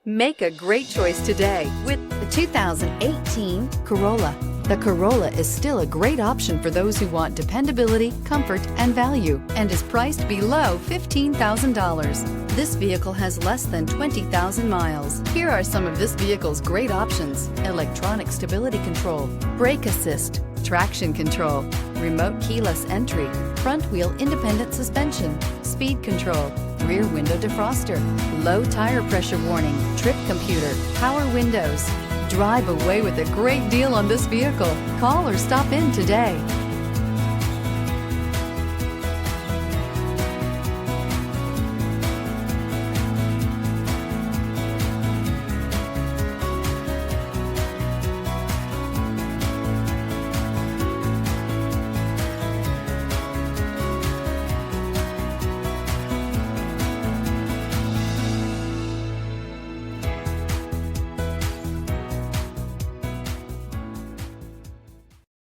Make a great choice today with the 2018 Corolla. The Corolla is still a great option for those who want dependability, comfort, and value, and is priced below $15,000. This vehicle has less than 20,000 miles. Here are some of this vehicle's great options: electronic stability control, brake assist, traction control, remote keyless entry, front wheel independent suspension, speed control, rear window defroster, low tire pressure warning, trip computer, power windows. Drive away with a great deal on this vehicle. Call or stop in today.